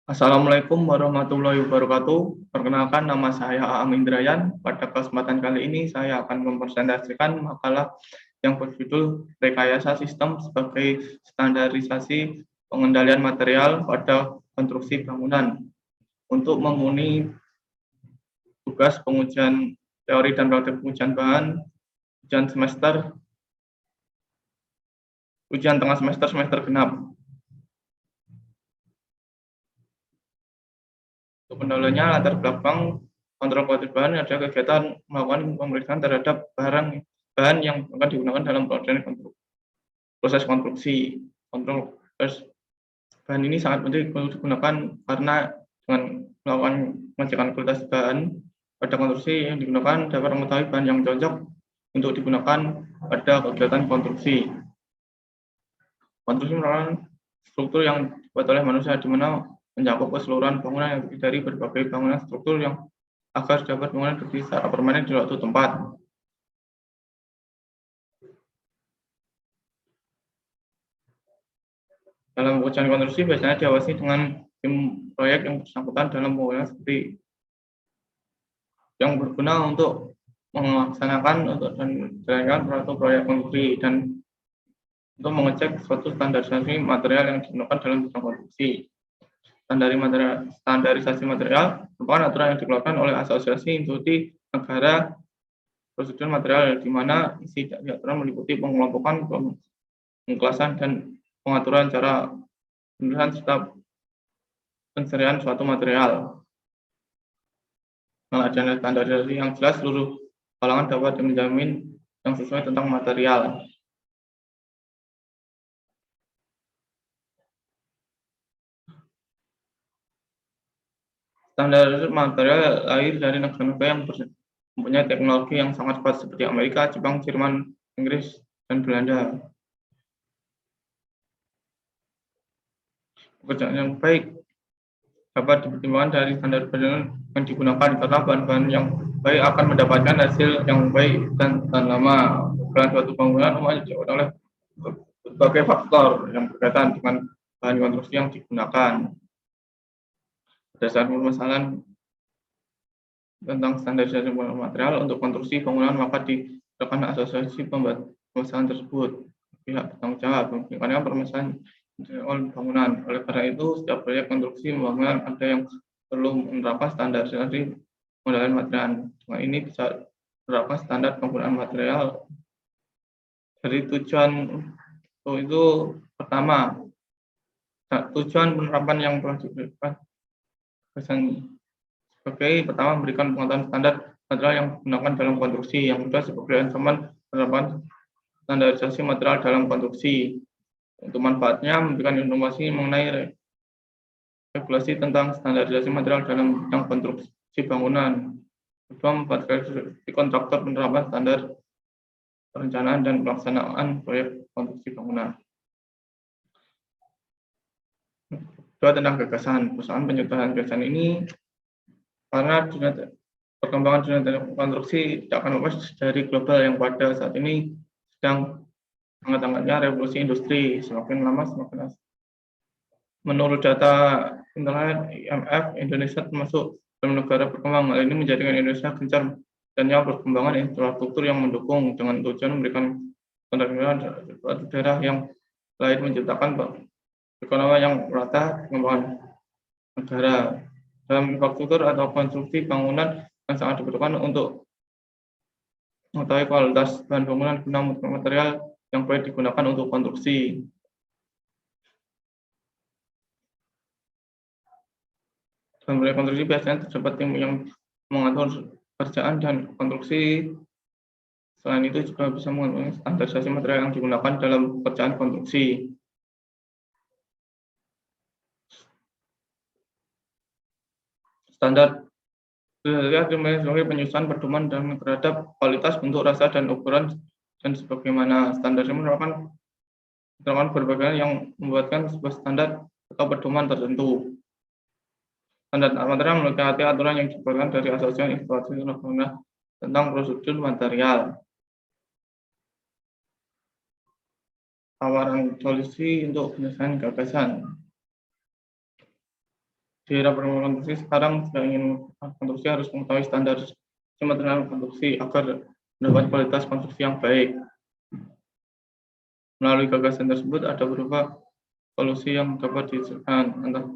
Assalamualaikum warahmatullahi wabarakatuh. Perkenalkan, nama saya Aam Indrayan. Pada kesempatan kali ini saya akan mempresentasikan makalah yang berjudul Rekayasa Sistem sebagai Standarisasi Pengendalian Material pada Konstruksi Bangunan. Untuk memenuhi tugas pengujian teori dan praktik pengujian bahan, ujian tengah semester genap. Untuk pendahulunya, latar belakang kontrol kualitas bahan ada kegiatan melakukan pemeriksaan terhadap bahan yang akan digunakan dalam proses konstruksi. Bahan ini sangat penting digunakan karena dengan melakukan pengecekan kualitas bahan pada konstruksi yang digunakan dapat mengetahui bahan yang cocok untuk digunakan pada kegiatan konstruksi. Konstruksi merupakan struktur yang dibuat oleh manusia di mana mencakup keseluruhan bangunan yang terdiri dari berbagai bangunan struktur yang agar dapat bangunan berdiri secara permanen di suatu tempat. Dalam ujian konstruksi biasanya diawasi dengan tim proyek yang bersangkutan dalam pembangunan seperti yang berguna untuk melaksanakan dan menjalankan suatu proyek konstruksi dan untuk mengecek suatu standarisasi material yang digunakan dalam bidang konstruksi. Standarisasi material merupakan aturan yang dikeluarkan oleh Asosiasi Institusi Negara Prosedur Material, di mana isi dari aturan meliputi pengelompokan, pengklasan, dan pengaturan cara penulisan serta penserian suatu material. Dengan adanya standarisasi yang jelas, seluruh kalangan dapat menjamin yang sesuai tentang material. Standar material lahir dari negara-negara yang mempunyai teknologi yang sangat cepat seperti Amerika, Jepang, Jerman, Inggris, dan Belanda. Pekerjaan yang baik dapat dipertimbangkan dari standar perjalanan yang digunakan karena bahan-bahan yang baik akan mendapatkan hasil yang baik dan tahan lama. Dalam suatu bangunan umumnya disebabkan oleh berbagai faktor yang berkaitan dengan bahan konstruksi yang digunakan. Berdasarkan permasalahan tentang standarisasi material untuk konstruksi bangunan, maka dilakukan asosiasi permasalahan tersebut. Pihak bertanggung jawab karena permasalahan bangunan. Oleh karena itu, setiap proyek konstruksi bangunan ada yang perlu menerapkan standarisasi pengendalian material. Dengan ini bisa menerapkan standar penggunaan material. Dari tujuan itu pertama, tujuan penerapan yang telah diberikan sebagai pertama memberikan pengetahuan standar material yang digunakan dalam konstruksi. Yang kedua sebagai ancaman penerapan standarisasi material dalam konstruksi. Untuk manfaatnya memberikan informasi mengenai regulasi tentang standarisasi material dalam bidang konstruksi bangunan. Kedua memfasilitasi kontraktor penerapan standar perencanaan dan pelaksanaan proyek konstruksi bangunan. Kedua tentang gagasan. Perusahaan penyertaan gagasan ini karena perkembangan dunia konstruksi tidak akan lepas dari global yang pada saat ini sedang hangat-hangatnya revolusi industri. Semakin lama semakin asik. Menurut data internet IMF, Indonesia termasuk dalam negara berkembang. Hal ini menjadikan Indonesia gencar dan perkembangan infrastruktur yang mendukung dengan tujuan memberikan kontribusi terhadap daerah yang lain menciptakan ekonomi yang merata pengembangan negara. Dalam infrastruktur atau konstruksi bangunan yang sangat dibutuhkan untuk mengetahui kualitas bahan bangunan guna material yang baik digunakan untuk konstruksi. Dalam proyek konstruksi biasanya terdapat tim yang mengatur pekerjaan dan konstruksi. Selain itu juga bisa mengatur standarisasi material yang digunakan dalam pekerjaan konstruksi. Standar sebagai penyusunan pedoman dan terhadap kualitas bentuk, rasa, dan ukuran dan sebagaimana standar merupakan berbagai yang membuatkan sebuah standar atau pedoman tertentu. Standar material memiliki aturan yang dibuatkan dari Asosiasi Institusi Negara tentang prosedur material. Tawaran solusi untuk penyelesaian gagasan. di era perkembangan konstruksi sekarang, jika ingin konstruksi harus mengetahui standar material konstruksi agar mendapat kualitas konstruksi yang baik. Melalui gagasan tersebut ada beberapa solusi yang dapat dihasilkan, antara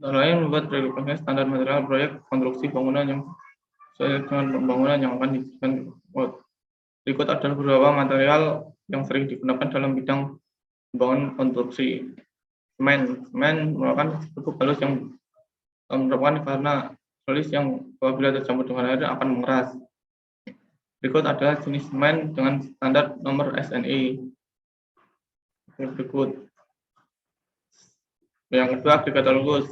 lain membuat regulasi standar material proyek konstruksi bangunan yang sesuai dengan pembangunan yang akan diberikan. Berikut adalah beberapa material yang sering digunakan dalam bidang pembangunan konstruksi. Semen merupakan cukup halus yang merupakan karena halus yang apabila tercampur dengan air akan mengeras. Berikut adalah jenis semen dengan standar nomor SNI. Berikut. Yang kedua, agregat halus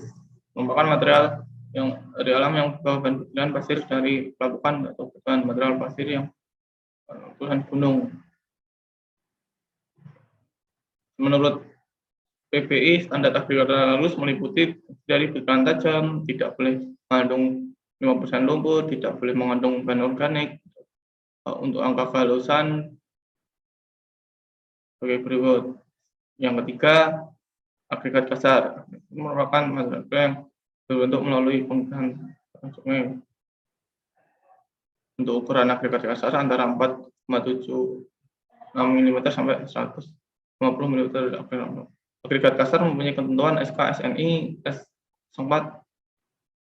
merupakan material yang dari alam yang berbahan butiran pasir dari pelabuhan atau bahan material pasir yang tuhan gunung. Menurut PPI, standar agregat halus meliputi dari butiran tajam, tidak boleh mengandung 5% lumpur, tidak boleh mengandung bahan organik. Untuk angka kehalusan sebagai berikut. Yang ketiga, agregat kasar merupakan material yang berbentuk melalui penggunaan sungai. Untuk ukuran agregat kasar antara 4,76 mm sampai 150 mm. Agregat kasar mempunyai ketentuan SK SNI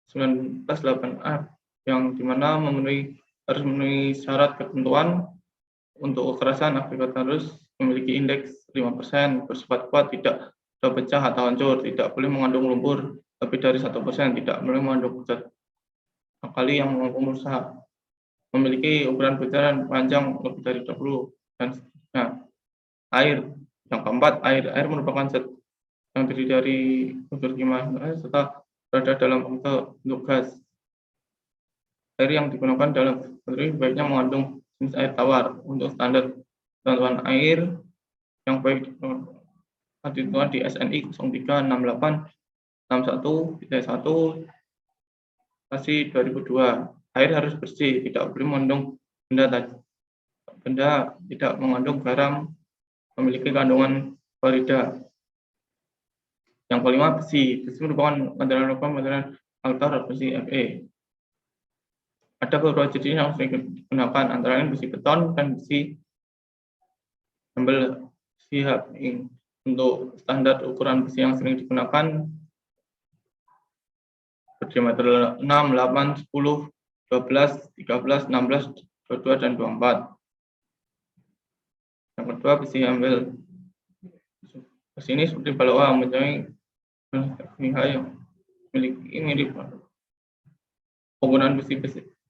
S4-19-8A yang dimana harus memenuhi syarat ketentuan. Untuk kekerasan, agregat harus memiliki indeks 5%, bersifat kuat, tidak pecah atau hancur, tidak boleh mengandung lumpur lebih dari 1%, tidak boleh mengandung zat alkali yang mampu merusak, memiliki ukuran butiran panjang lebih dari 20 dan seterusnya. Air, yang keempat, air merupakan zat yang terdiri dari unsur kimia serta berada dalam bentuk gas. Air yang digunakan dalam konstruksi baiknya mengandung jenis air tawar. Untuk standar ketentuan air yang baik ditentukan di SNI 036861-1 versi 2002. Air harus bersih, tidak boleh mengandung benda tidak mengandung garam, memiliki kandungan klorida. Yang kelima, besi. Besi merupakan material altar besi Fe. Ada beberapa jenis yang sering digunakan, antara lain besi beton dan besi embel sihab. Untuk standar ukuran besi yang sering digunakan berdiameter 6, 8, 10, 12, 13, 16, 22, dan 24. Yang kedua, besi embel. Besi ini seperti baloa mempunyai yang memiliki mirip. Penggunaan besi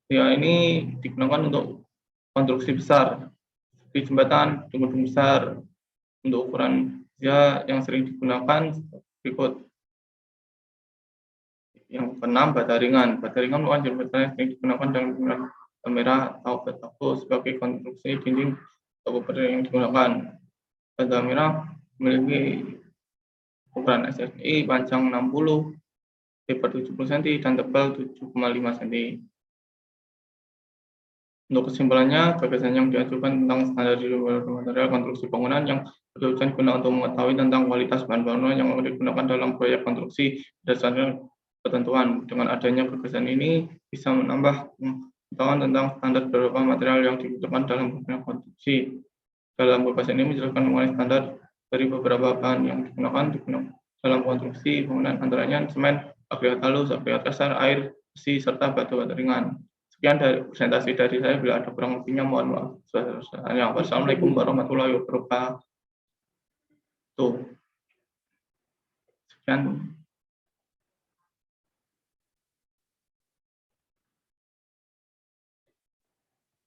ini digunakan untuk konstruksi besar seperti jembatan, gedung besar. Untuk ukuran yang sering digunakan berikut. Yang keenam, bata ringan. Bata ringan merupakan jembatan yang sering digunakan dalam penggunaan kamera atau bataku sebagai konstruksi dinding atau beberapa yang digunakan. Bata merah memiliki ukuran SNI panjang 60, lebar 70 cm dan tebal 7,5 cm. Untuk kesimpulannya, gagasan yang diajukan tentang standar material konstruksi bangunan yang bertujuan guna untuk mengetahui tentang kualitas bahan bangunan yang digunakan dalam proyek konstruksi berdasarkan ketentuan. Dengan adanya gagasan ini bisa menambah pengetahuan tentang standar beberapa material yang dibutuhkan dalam proyek konstruksi. Dalam gagasan ini menjelaskan mengenai standar dari beberapa bahan yang digunakan dalam konstruksi bangunan, antaranya semen, agregat halus, agregat kasar, air, besi, serta batu ringan. Sekian dari presentasi dari saya. Bila ada kurang lebihnya mohon maaf. Wassalamualaikum warahmatullahi wabarakatuh. Sekian.